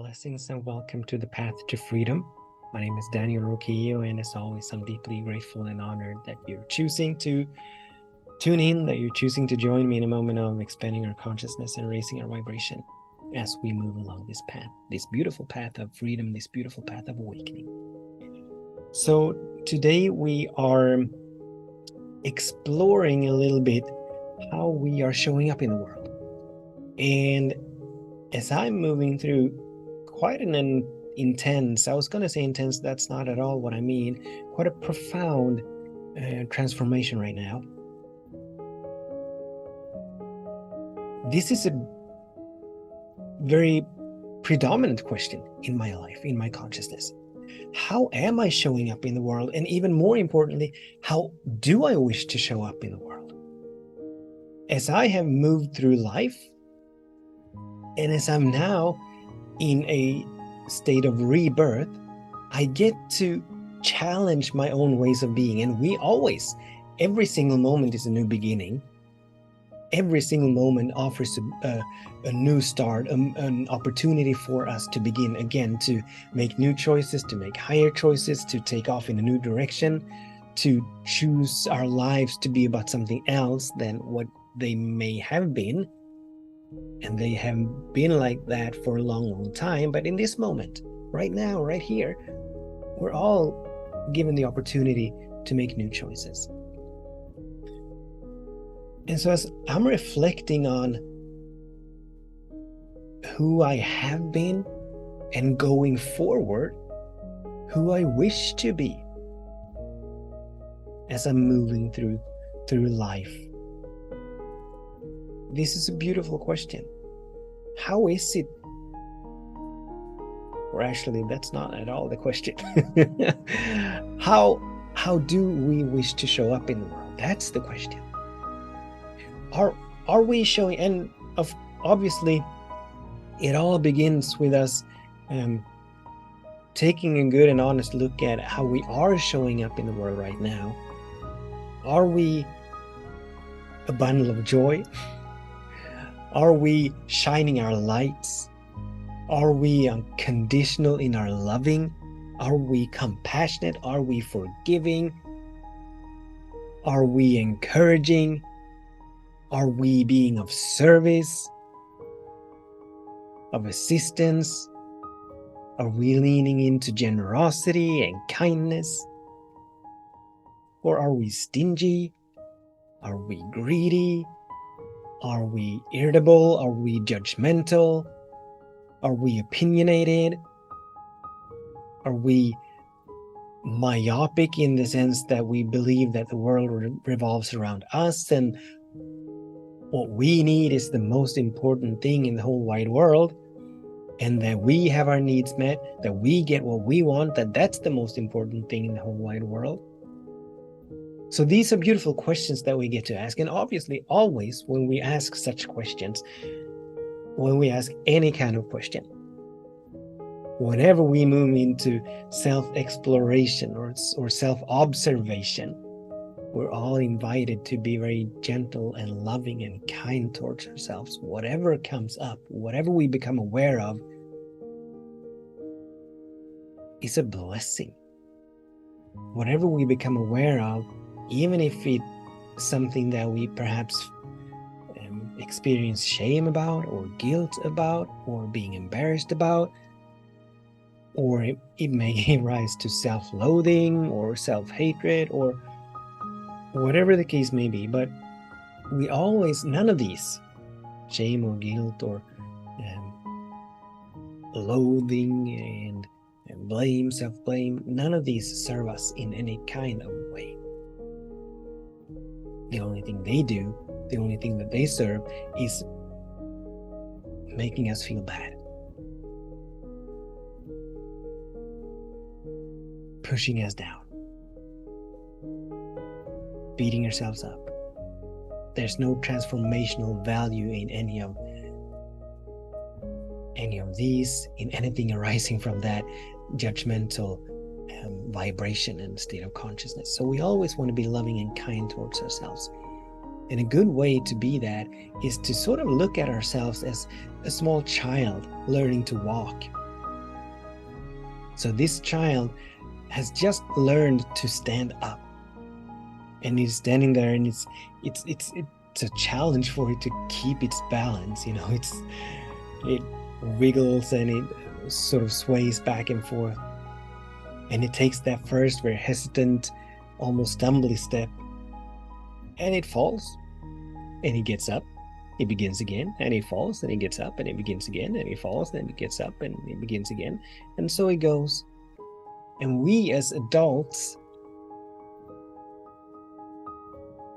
Blessings and welcome to the Path to Freedom. My name is Daniel Roquéo, and as always, I'm deeply grateful and honored that you're choosing to tune in, that you're choosing to join me in a moment of expanding our consciousness and raising our vibration as we move along this path, this beautiful path of freedom, this beautiful path of awakening. So today we are exploring a little bit how we are showing up in the world. And as I'm moving through quite an intense, I was going to say intense, that's not at all what I mean, quite a profound transformation right now. This is a very predominant question in my life, in my consciousness. How am I showing up in the world? And even more importantly, how do I wish to show up in the world? As I have moved through life, and as I'm now in a state of rebirth, I get to challenge my own ways of being. And we always, every single moment is a new beginning. Every single moment offers a new start, an opportunity for us to begin again, to make new choices, to make higher choices, to take off in a new direction, to choose our lives to be about something else than what they may have been. And they have been like that for a long, long time. But in this moment, right now, right here, we're all given the opportunity to make new choices. And so as I'm reflecting on who I have been and going forward, who I wish to be as I'm moving through life, this is a beautiful question. How is it? Or actually, that's not at all the question. How do we wish to show up in the world? That's the question. Are we showing? And obviously, it all begins with us taking a good and honest look at how we are showing up in the world right now. Are we a bundle of joy? Are we shining our lights? Are we unconditional in our loving? Are we compassionate? Are we forgiving? Are we encouraging? Are we being of service, of assistance? Are we leaning into generosity and kindness? Or are we stingy? Are we greedy? Are we irritable? Are we judgmental? Are we opinionated? Are we myopic in the sense that we believe that the world revolves around us and what we need is the most important thing in the whole wide world, and that we have our needs met, that we get what we want, that's the most important thing in the whole wide world? So these are beautiful questions that we get to ask. And obviously, always when we ask such questions, when we ask any kind of question, whenever we move into self-exploration or self-observation, we're all invited to be very gentle and loving and kind towards ourselves. Whatever comes up, whatever we become aware of, is a blessing. Whatever we become aware of, even if it's something that we perhaps experience shame about, or guilt about, or being embarrassed about, or it may rise to self-loathing or self-hatred or whatever the case may be, but we always, none of these, shame or guilt or loathing and blame, self-blame, none of these serve us in any kind of way. The only thing they do, the only thing that they serve is making us feel bad, pushing us down, beating ourselves up. There's no transformational value in any of these, in anything arising from that judgmental vibration and state of consciousness. So we always want to be loving and kind towards ourselves. And a good way to be that is to sort of look at ourselves as a small child learning to walk. So this child has just learned to stand up, and he's standing there, and it's a challenge for it to keep its balance. It wiggles and it sort of sways back and forth, and it takes that first very hesitant, almost stumbly step, and it falls, and he gets up. He begins again, and he falls, and he gets up, and he begins again, and he falls, and he gets up, and he begins again, and so he goes. And we as adults,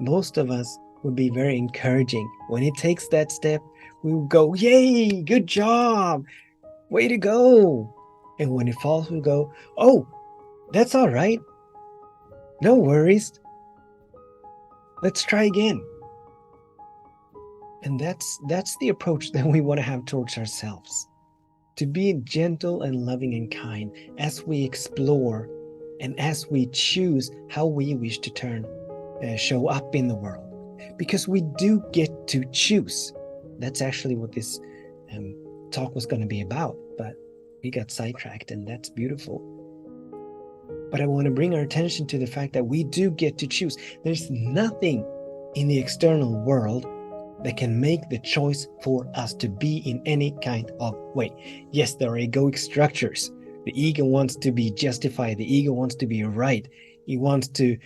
most of us would be very encouraging. When he takes that step, we would go, yay, good job, way to go. And when he falls, we go, oh, that's all right, no worries, let's try again. And that's the approach that we want to have towards ourselves, to be gentle and loving and kind as we explore and as we choose how we wish to show up in the world. Because we do get to choose. That's actually what this talk was going to be about, but we got sidetracked, and that's beautiful. But I want to bring our attention to the fact that we do get to choose. There's nothing in the external world that can make the choice for us to be in any kind of way. Yes, there are egoic structures. The ego wants to be justified. The ego wants to be right. It wants to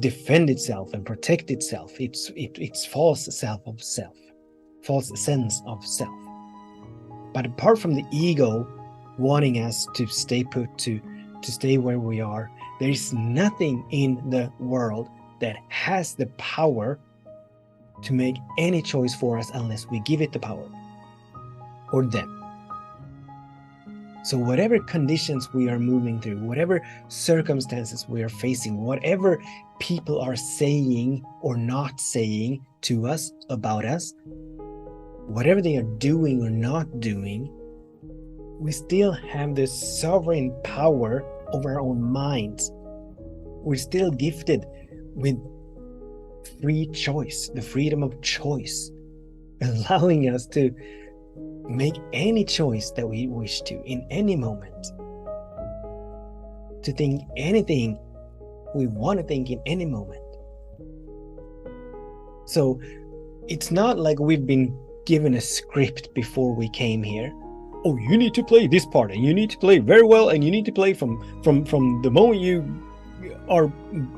defend itself and protect itself. It's false self of self, false sense of self. But apart from the ego wanting us to stay put, to stay where we are, there is nothing in the world that has the power to make any choice for us unless we give it the power, or them. So whatever conditions we are moving through, whatever circumstances we are facing, whatever people are saying or not saying to us, about us, whatever they are doing or not doing, we still have this sovereign power over our own minds. We're still gifted with free choice, the freedom of choice, allowing us to make any choice that we wish to in any moment, to think anything we want to think in any moment. So it's not like we've been given a script before we came here. Oh, you need to play this part, and you need to play very well, and you need to play from the moment you are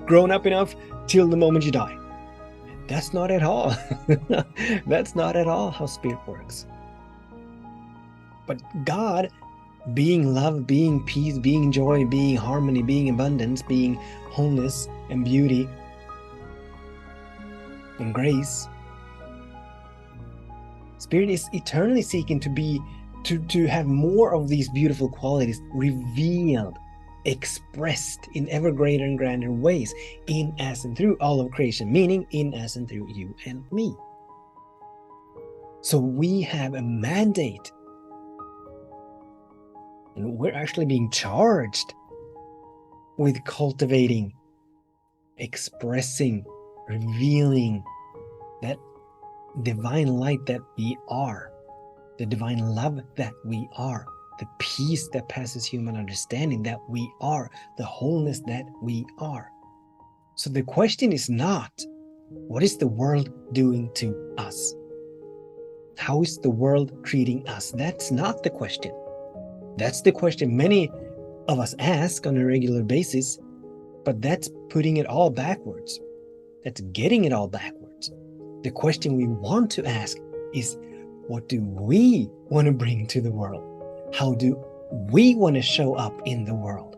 grown up enough till the moment you die. That's not at all. That's not at all how spirit works. But God, being love, being peace, being joy, being harmony, being abundance, being wholeness and beauty and grace, spirit is eternally seeking to have more of these beautiful qualities revealed, expressed in ever greater and grander ways in, as, and through all of creation, meaning in, as, and through you and me. So we have a mandate, and we're actually being charged with cultivating, expressing, revealing that divine light that we are, the divine love that we are, the peace that passes human understanding that we are, the wholeness that we are. So the question is not, what is the world doing to us? How is the world treating us? That's not the question. That's the question many of us ask on a regular basis, but that's putting it all backwards. That's getting it all backwards. The question we want to ask is, what do we want to bring to the world? How do we want to show up in the world?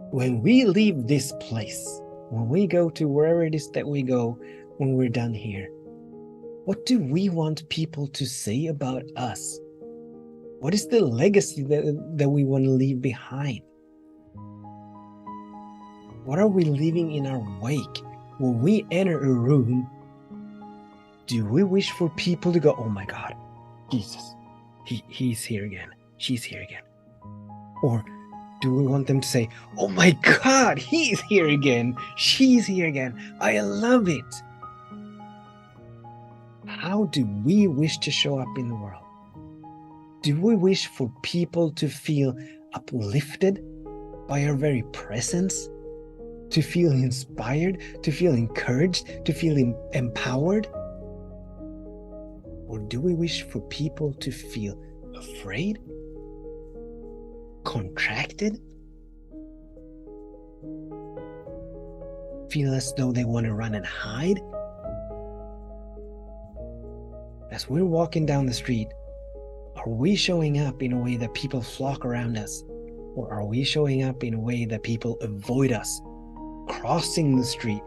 When we leave this place, when we go to wherever it is that we go, when we're done here, what do we want people to say about us? What is the legacy that we want to leave behind? What are we leaving in our wake? When we enter a room, do we wish for people to go, oh my God, Jesus, he's here again, she's here again? Or do we want them to say, oh my God, he's here again, she's here again, I love it? How do we wish to show up in the world? Do we wish for people to feel uplifted by our very presence, to feel inspired, to feel encouraged, to feel empowered? Or do we wish for people to feel afraid, contracted, feel as though they want to run and hide? As we're walking down the street, are we showing up in a way that people flock around us? Or are we showing up in a way that people avoid us, crossing the street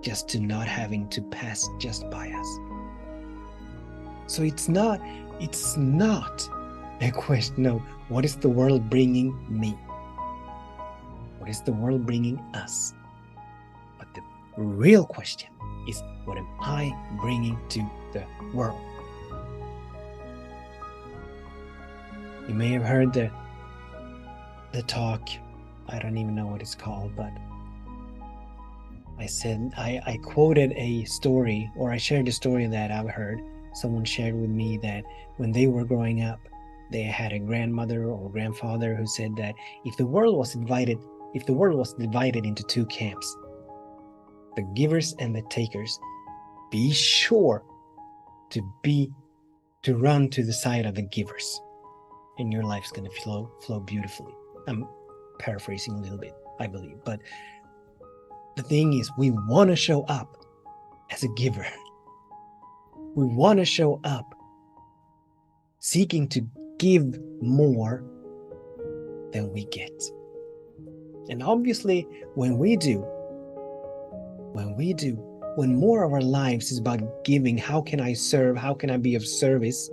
just to not having to pass just by us? So it's not a question of what is the world bringing me? What is the world bringing us? But the real question is, what am I bringing to the world? You may have heard the talk, I don't even know what it's called, but I quoted a story, or I shared a story that I've heard. Someone shared with me that when they were growing up, they had a grandmother or grandfather who said that if the world was divided into two camps, the givers and the takers, be sure to run to the side of the givers, and your life's going to flow beautifully. I'm paraphrasing a little bit, I believe, but the thing is, we want to show up as a giver. We want to show up seeking to give more than we get. And obviously, when more of our lives is about giving, how can I serve? How can I be of service?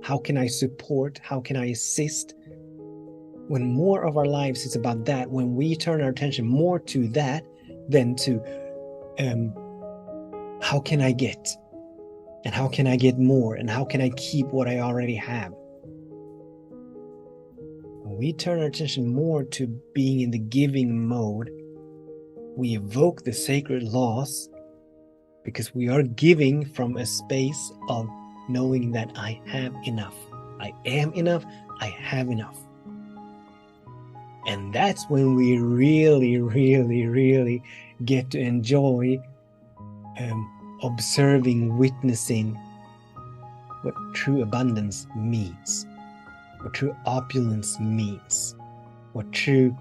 How can I support? How can I assist? When more of our lives is about that, when we turn our attention more to that than to how can I get? And how can I get more? And how can I keep what I already have? When we turn our attention more to being in the giving mode, we evoke the sacred laws, because we are giving from a space of knowing that I have enough. I am enough. I have enough. And that's when we really, really, really get to enjoy observing, witnessing what true abundance means, what true opulence means, what true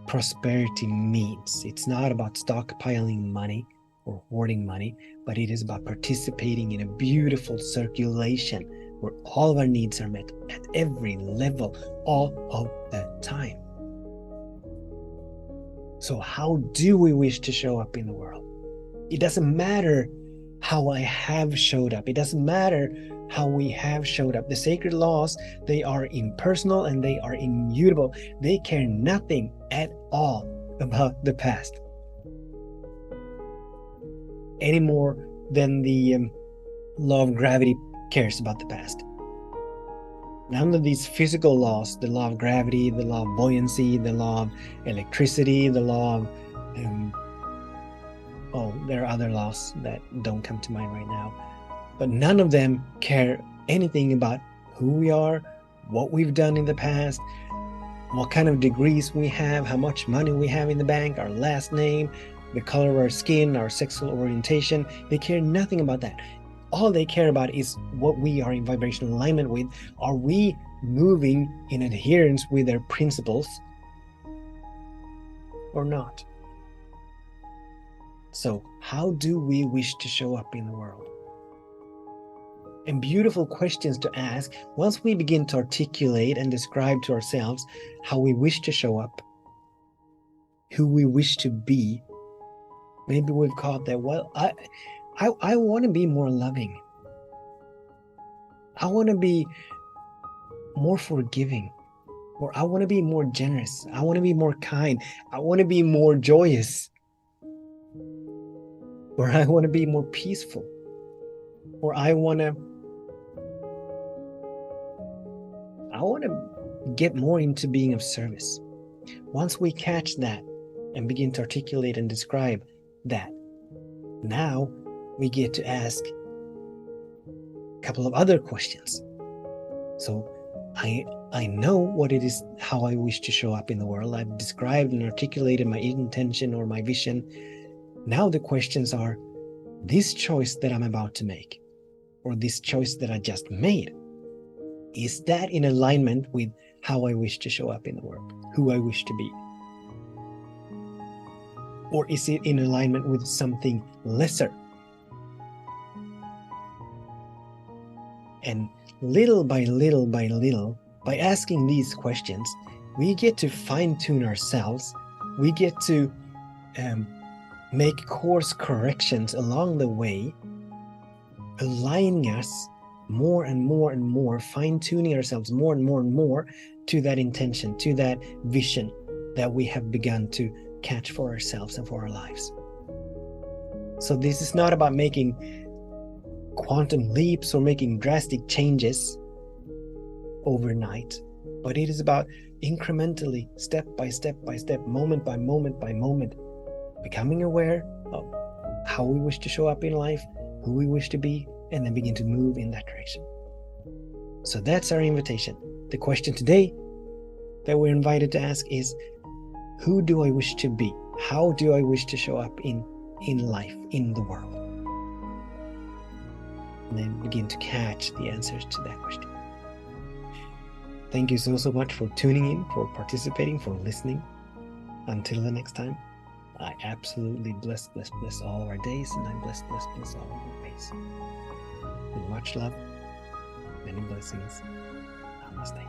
prosperity means. It's not about stockpiling money or hoarding money, but it is about participating in a beautiful circulation where all of our needs are met at every level, all of the time. So how do we wish to show up in the world? It doesn't matter how I have showed up. It doesn't matter how we have showed up. The sacred laws, they are impersonal and they are immutable. They care nothing at all about the past, any more than the law of gravity cares about the past. None of these physical laws, the law of gravity, the law of buoyancy, the law of electricity, the law of there are other laws that don't come to mind right now, but none of them care anything about who we are, what we've done in the past, what kind of degrees we have, how much money we have in the bank, our last name, the color of our skin, our sexual orientation. They care nothing about that. All they care about is what we are in vibrational alignment with. Are we moving in adherence with their principles or not? So how do we wish to show up in the world? And beautiful questions to ask once we begin to articulate and describe to ourselves how we wish to show up, who we wish to be. Maybe we've caught that, well, I want to be more loving. I want to be more forgiving, or I want to be more generous. I want to be more kind. I want to be more joyous, or I want to be more peaceful, or I want to get more into being of service. Once we catch that and begin to articulate and describe that, now we get to ask a couple of other questions. So I know what it is, how I wish to show up in the world. I've described and articulated my intention or my vision. Now the questions are, this choice that I'm about to make, or this choice that I just made, is that in alignment with how I wish to show up in the world, who I wish to be? Or is it in alignment with something lesser? And little by little by little, by asking these questions, we get to fine-tune ourselves. We get to make course corrections along the way, aligning us more and more and more, fine-tuning ourselves more and more and more to that intention, to that vision that we have begun to catch for ourselves and for our lives. So this is not about making quantum leaps or making drastic changes overnight, but it is about incrementally, step by step by step, moment by moment by moment, becoming aware of how we wish to show up in life, who we wish to be, and then begin to move in that direction. So that's our invitation. The question today that we're invited to ask is, who do I wish to be? How do I wish to show up in life, in the world? And then begin to catch the answers to that question. Thank you so much for tuning in, for participating, for listening. Until the next time, I absolutely bless all our days, and I bless all of our ways. With much love, many blessings. Namaste.